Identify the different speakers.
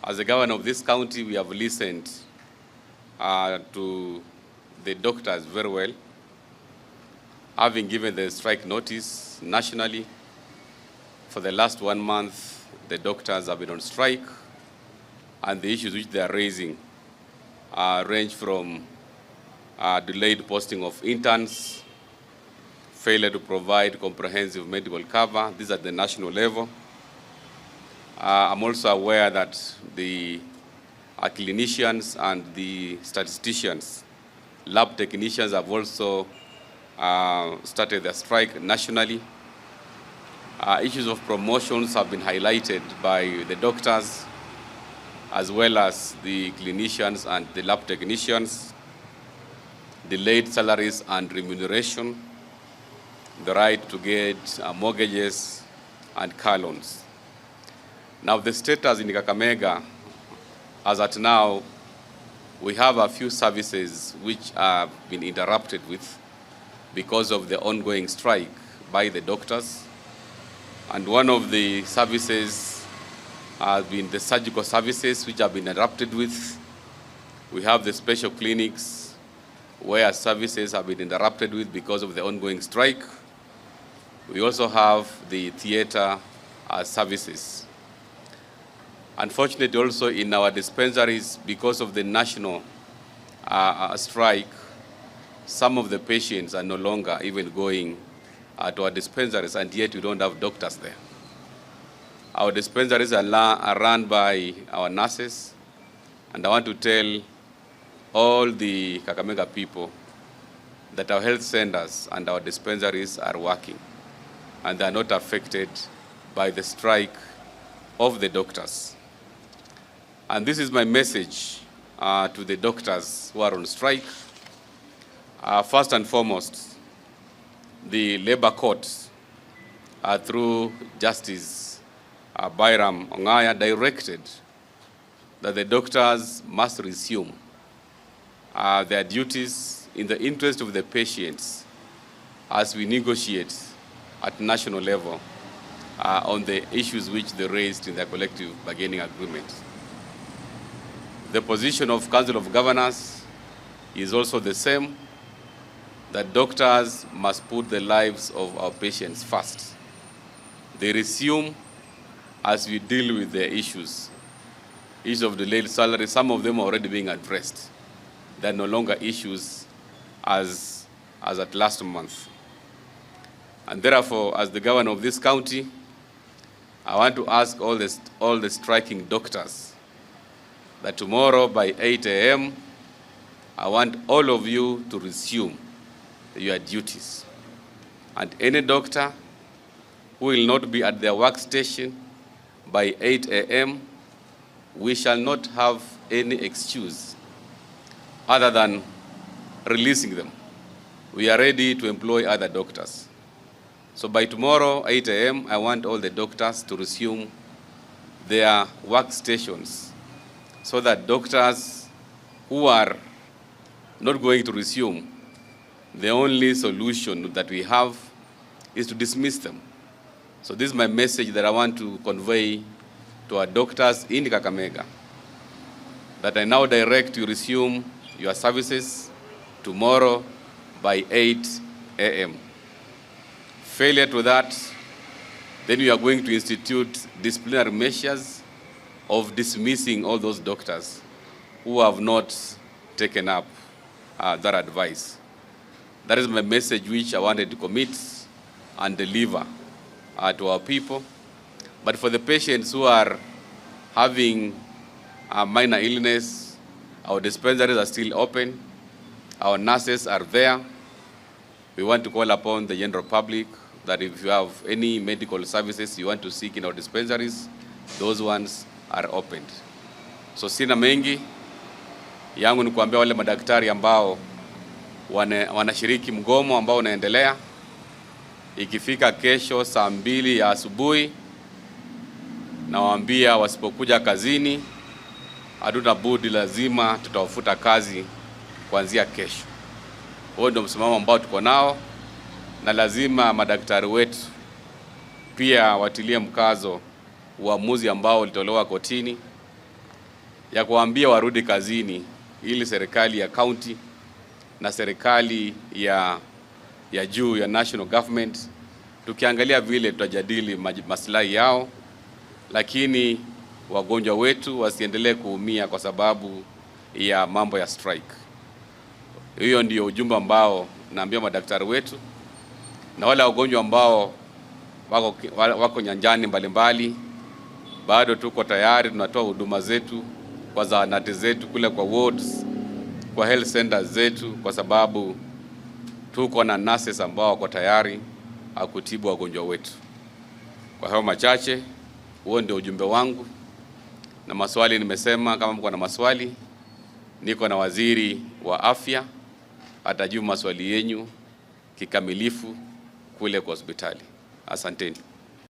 Speaker 1: As the governor of this county, we have listened to the doctors very well, having given the strike notice nationally. For the last 1 month, the doctors have been on strike, and the issues which they are raising range from delayed posting of interns, failure to provide comprehensive medical cover. These are at the national level. I'm also aware that the clinicians and the statisticians, lab technicians have also started their strike nationally. Issues of promotions have been highlighted by the doctors as well as the clinicians and the lab technicians, delayed salaries and remuneration, the right to get mortgages and car loans. Now, the status in Kakamega, as at now, we have a few services which have been interrupted with because of the ongoing strike by the doctors. And one of the services has been the surgical services which have been interrupted with. We have the special clinics where services have been interrupted with because of the ongoing strike. We also have the theater services. Unfortunately, also in our dispensaries, because of the national strike, some of the patients are no longer even going to our dispensaries, and yet we don't have doctors there. Our dispensaries are run by our nurses, and I want to tell all the Kakamega people that our health centers and our dispensaries are working, and they are not affected by the strike of the doctors. And this is my message to the doctors who are on strike. First and foremost, the labor courts, through Justice Byram Ongaya, directed that the doctors must resume their duties in the interest of the patients as we negotiate at national level on the issues which they raised in their collective bargaining agreement. The position of Council of Governors is also the same, that doctors must put the lives of our patients first. They resume as we deal with their issues. Issues of delayed salary, some of them are already being addressed. They are no longer issues as at last month. And therefore, as the governor of this county, I want to ask all the striking doctors that tomorrow by 8 a.m., I want all of you to resume your duties. And any doctor who will not be at their workstation by 8 a.m., we shall not have any excuse other than releasing them. We are ready to employ other doctors. So by tomorrow, 8 a.m., I want all the doctors to resume their workstations, so that doctors who are not going to resume, the only solution that we have is to dismiss them. So this is my message that I want to convey to our doctors in Kakamega, that I now direct you resume your services tomorrow by 8 a.m. Failure to that, then we are going to institute disciplinary measures of dismissing all those doctors who have not taken up that advice. That is my message which I wanted to commit and deliver to our people. But for the patients who are having a minor illness, our dispensaries are still open. Our nurses are there. We want to call upon the general public that if you have any medical services you want to seek in our dispensaries, those ones are opened. So sina mengi yangu ni kuambia wale madaktari ambao wanashiriki mgomo ambao unaendelea, ikifika kesho saa 2 ya asubuhi, nawaambia wasipokuja kazini hatuna budi, lazima tutawafuta kazi kuanzia kesho. Huo ndio msimamo ambao tuko nao, na lazima madaktari wetu pia watilie mkazo uamuzi ambao ulitolewa kotini ya kuambia warudi kazini, ili serikali ya county na serikali ya juu ya national government tukiangalia vile tutajadili maslahi yao, lakini wagonjwa wetu wasiendelee kuumia kwa sababu ya mambo ya strike. Hiyo ndio ujumbe ambao naambia madaktari wetu na wale wagonjwa ambao wako nyanjani mbalimbali. Bado tuko tayari, tunatoa huduma zetu kwa zahanati zetu kule kwa wards, kwa health centers zetu, kwa sababu tuko na nurses ambao wako tayari kutibu wagonjwa wetu. Kwa hayo machache, huo ndio ujumbe wangu. Na maswali nimesema, kama mko na maswali, niko na waziri wa afya atajibu maswali yenu kikamilifu kule kwa hospitali. Asanteni.